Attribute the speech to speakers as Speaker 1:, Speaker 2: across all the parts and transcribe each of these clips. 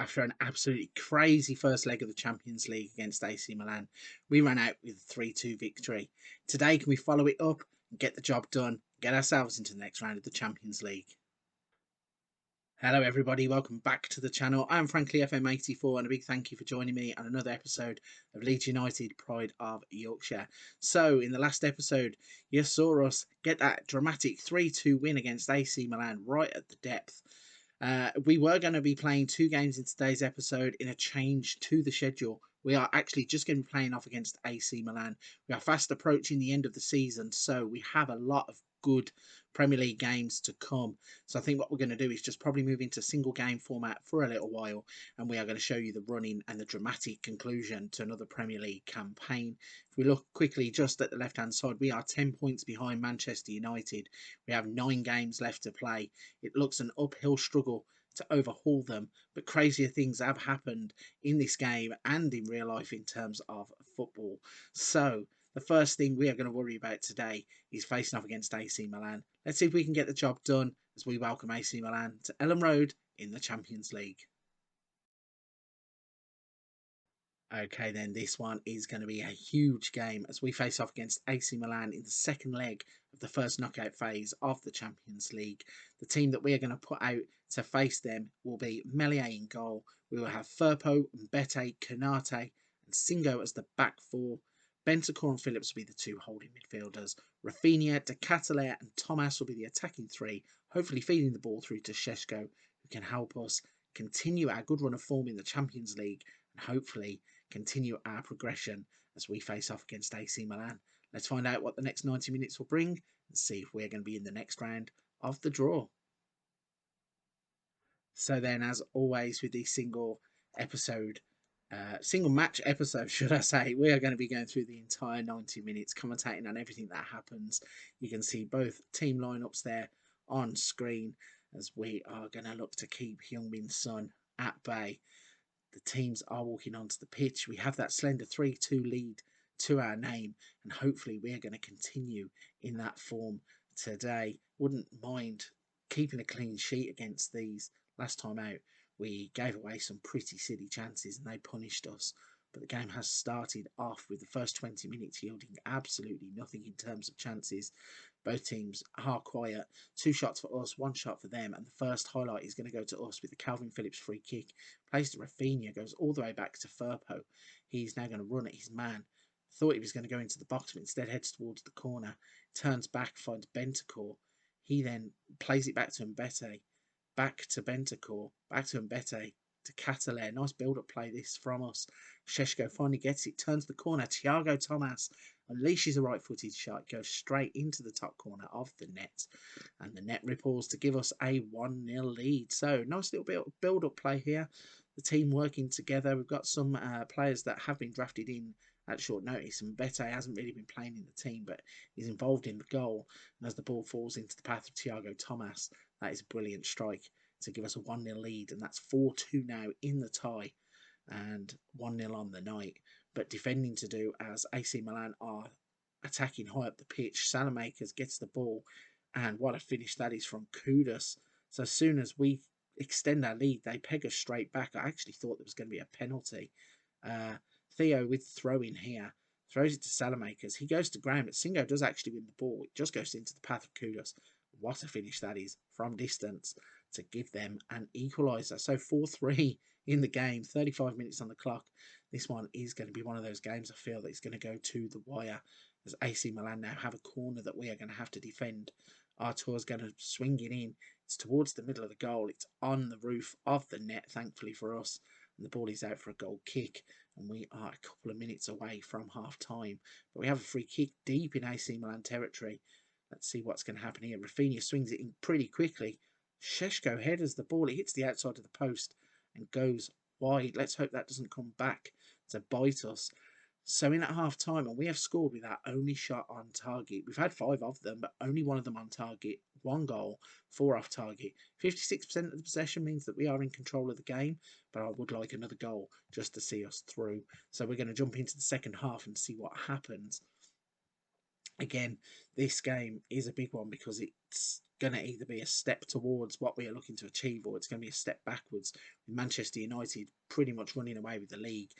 Speaker 1: after an absolutely crazy first leg of the Champions League against AC Milan. We ran out with a 3-2 victory. Today, can we follow it up and get the job done, get ourselves into the next round of the Champions League? Hello everybody, welcome back to the channel. I'm Frankly FM84 and a big thank you for joining me on another episode of Leeds United Pride of Yorkshire. So in the last episode you saw us get that dramatic 3-2 win against AC Milan right at the depth. We were going to be playing 2 games in today's episode in a change to the schedule. We are actually just going to be playing off against AC Milan. We are fast approaching the end of the season, so we have a lot of good Premier League games to come. So I think what we're going to do is just probably move into single game format for a little while, and we are going to show you the running and the dramatic conclusion to another Premier League campaign. If we look quickly just at the left hand side, we are 10 points behind Manchester United. We have 9 games left to play. It looks an uphill struggle to overhaul them, but crazier things have happened in this game and in real life in terms of football. So the first thing we are going to worry about today is facing off against AC Milan. Let's see if we can get the job done as we welcome AC Milan to Elland Road in the Champions League. Okay, then this one is going to be a huge game as we face off against AC Milan in the second leg of the first knockout phase of the Champions League. The team that we are going to put out to face them will be Meslier in goal. We will have Firpo, Mbete, Konate and Singo as the back four. Bentancur and Phillips will be the 2 holding midfielders. Rafinha, De Ketelaere and Thomas will be the attacking 3, hopefully feeding the ball through to Šeško, who can help us continue our good run of form in the Champions League and hopefully continue our progression as we face off against AC Milan. Let's find out what the next 90 minutes will bring and see if we're going to be in the next round of the draw. So then, as always with the single match episode, should I say, we are going to be going through the entire 90 minutes, commentating on everything that happens. You can see both team lineups there on screen as we are going to look to keep Heung-min Son at bay. The teams are walking onto the pitch. We have that slender 3-2 lead to our name, and hopefully we're going to continue in that form today. Wouldn't mind keeping a clean sheet against these. Last time out, we gave away some pretty silly chances and they punished us. But the game has started off with the first 20 minutes yielding absolutely nothing in terms of chances. Both teams are quiet. 2 shots for us, 1 shot for them. And the first highlight is going to go to us with the Calvin Phillips free kick. Plays to Rafinha, goes all the way back to Firpo. He's now going to run at his man. Thought he was going to go into the box, but instead heads towards the corner. Turns back, finds Bentancur. He then plays it back to Mbete. Back to Bentancur. Back to Mbete. To Ketelaere. Nice build-up play this from us. Šeško finally gets it. Turns the corner. Thiago Thomas unleashes a right-footed shot. Goes straight into the top corner of the net. And the net ripples to give us a 1-0 lead. So, nice little build-up play here. The team working together. We've got some players that have been drafted in at short notice. And Mbete hasn't really been playing in the team, but he's involved in the goal. And as the ball falls into the path of Thiago Thomas, that is a brilliant strike to give us a 1-0 lead, and that's 4-2 now in the tie and 1-0 on the night. But defending to do as AC Milan are attacking high up the pitch. Salamakers gets the ball, and what a finish that is from Kudus. So as soon as we extend our lead, they peg us straight back. I actually thought there was going to be a penalty. Theo with throw-in here. Throws it to Salamakers. He goes to ground, but Singo does actually win the ball. It just goes into the path of Kudus. What a finish that is from distance to give them an equaliser. So 4-3 in the game, 35 minutes on the clock. This one is going to be one of those games I feel that is going to go to the wire as AC Milan now have a corner that we are going to have to defend. Artur's going to swing it in. It's towards the middle of the goal. It's on the roof of the net, thankfully for us. And the ball is out for a goal kick. And we are a couple of minutes away from half-time. But we have a free kick deep in AC Milan territory. Let's see what's going to happen here. Rafinha swings it in pretty quickly. Šeško headers the ball. It hits the outside of the post and goes wide. Let's hope that doesn't come back to bite us. So in at half-time, and we have scored with our only shot on target. We've had 5 of them, but only 1 of them on target. 1 goal, 4 off target. 56% of the possession means that we are in control of the game, but I would like another goal just to see us through. So we're going to jump into the second half and see what happens. Again, this game is a big one because it's going to either be a step towards what we are looking to achieve or it's going to be a step backwards. With Manchester United pretty much running away with the league,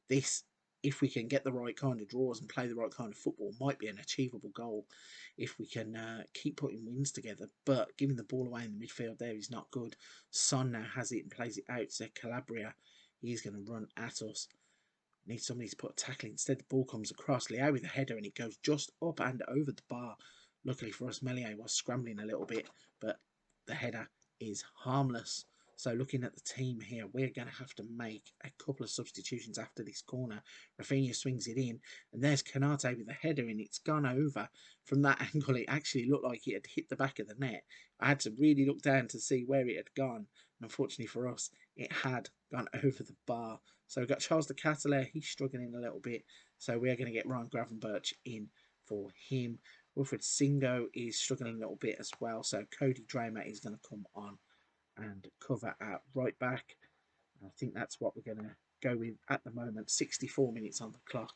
Speaker 1: this, if we can get the right kind of draws and play the right kind of football, might be an achievable goal if we can keep putting wins together. But giving the ball away in the midfield there is not good. Son now has it and plays it out to Calabria. He's going to run at us. Need somebody to put a tackle. Instead, the ball comes across. Leao with a header and it goes just up and over the bar. Luckily for us, Meslier was scrambling a little bit, but the header is harmless. So looking at the team here, we're going to have to make a couple of substitutions after this corner. Rafinha swings it in, and there's Canate with the header, and it's gone over. From that angle, it actually looked like it had hit the back of the net. I had to really look down to see where it had gone. And unfortunately for us, it had gone over the bar. So we've got Charles de Ketelaere, he's struggling a little bit. So we are going to get Ryan Gravenberch in for him. Wilfred Singo is struggling a little bit as well. So Cody Dramer is going to come on and cover at right back. I think that's what we're going to go with at the moment. 64 minutes on the clock.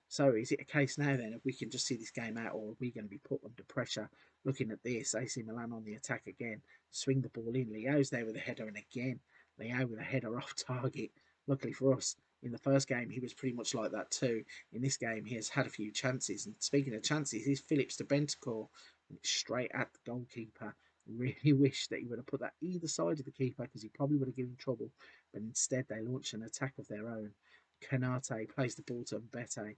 Speaker 1: So is it a case now then if we can just see this game out, or are we going to be put under pressure? Looking at this, AC Milan on the attack again. Swing the ball in. Leao's there with a header, and again, Leao with a header off target. Luckily for us, in the first game, he was pretty much like that too. In this game, he has had a few chances. And speaking of chances, here's Phillips to Bentancur, straight at the goalkeeper. Really wish that he would have put that either side of the keeper because he probably would have given trouble. But instead, they launch an attack of their own. Canate plays the ball to Mbete,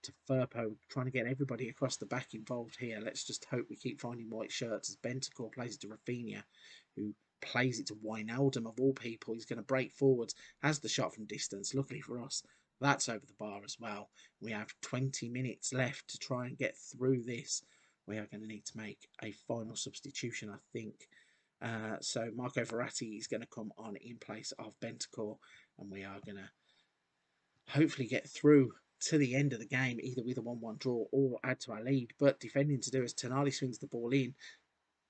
Speaker 1: to Firpo, trying to get everybody across the back involved here. Let's just hope we keep finding white shirts as Bentancur plays it to Rafinha, who plays it to Wijnaldum of all people. He's going to break forwards, has the shot from distance. Luckily for us, that's over the bar as well. We have 20 minutes left to try and get through this. We are going to need to make a final substitution, I think. So Marco Verratti is going to come on in place of Bentancur, and we are going to hopefully get through to the end of the game, either with a 1-1 draw or add to our lead. But defending to do as Tonali swings the ball in.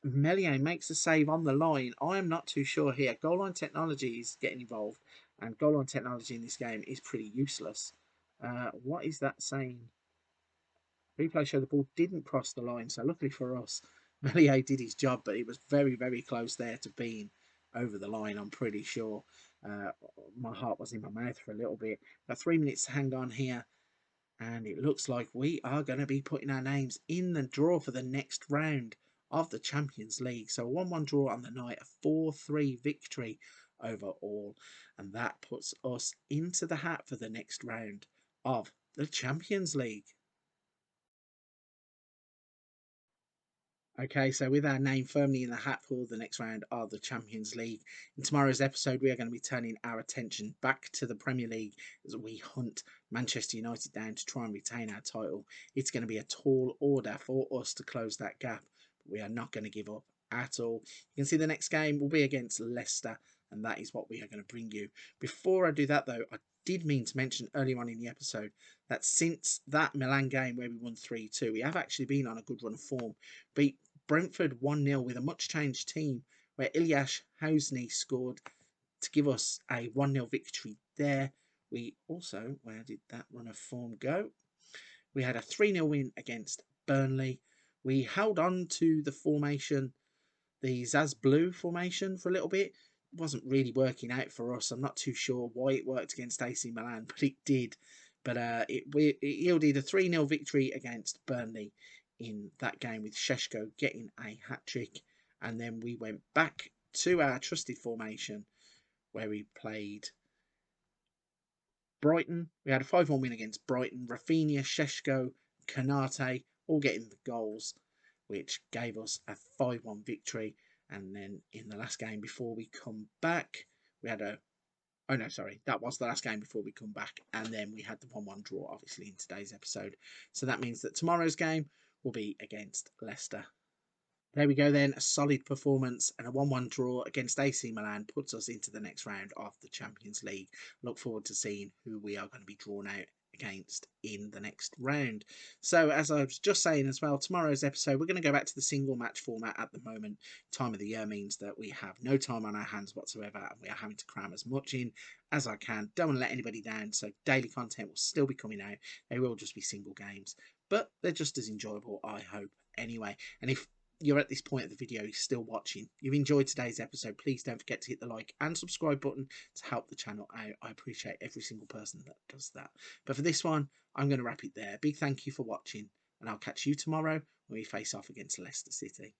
Speaker 1: Meslier makes a save on the line. I am not too sure here. Goal line technology is getting involved, and goal line technology in this game is pretty useless. What is that saying? Replay show the ball didn't cross the line, so luckily for us, Meslier did his job, but it was very, very close there to being over the line, I'm pretty sure. My heart was in my mouth for a little bit. Got 3 minutes to hang on here, and it looks like we are going to be putting our names in the draw for the next round of the Champions League. So a 1-1 draw on the night, a 4-3 victory overall, and that puts us into the hat for the next round of the Champions League. Okay, so with our name firmly in the hat for the next round of the Champions League, in tomorrow's episode, we are going to be turning our attention back to the Premier League as we hunt Manchester United down to try and retain our title. It's going to be a tall order for us to close that gap, but we are not going to give up at all. You can see the next game will be against Leicester, and that is what we are going to bring you. Before I do that, though, I did mean to mention earlier on in the episode that since that Milan game where we won 3-2, we have actually been on a good run of form. Beat Brentford 1-0 with a much changed team where Ilyas Housney scored to give us a 1-0 victory there. We also, where did that run of form go? We had a 3-0 win against Burnley. We held on to the formation, the Zaz Blue formation, for a little bit. It wasn't really working out for us. I'm not too sure why it worked against AC Milan, but it did. But it yielded a 3-0 victory against Burnley in that game, with Šeško getting a hat-trick. And then we went back to our trusted formation where we played Brighton. We had a 5-1 win against Brighton. Rafinha, Šeško, Canate all getting the goals, which gave us a 5-1 victory. And then in the last game before we come back, we had a... Oh, no, sorry. That was the last game before we come back. And then we had the 1-1 draw, obviously, in today's episode. So that means that tomorrow's game will be against Leicester. There we go then, a solid performance and a 1-1 draw against AC Milan puts us into the next round of the Champions League. Look forward to seeing who we are going to be drawn out against in the next round. So as I was just saying as well, tomorrow's episode, we're going to go back to the single match format at the moment. Time of the year means that we have no time on our hands whatsoever, and we are having to cram as much in as I can. Don't want to let anybody down, so daily content will still be coming out. They will just be single games. but they're just as enjoyable, I hope, anyway. And if you're at this point of the video, you're still watching, you've enjoyed today's episode, please don't forget to hit the like and subscribe button to help the channel out. I appreciate every single person that does that. But for this one, I'm going to wrap it there. Big thank you for watching, and I'll catch you tomorrow when we face off against Leicester City.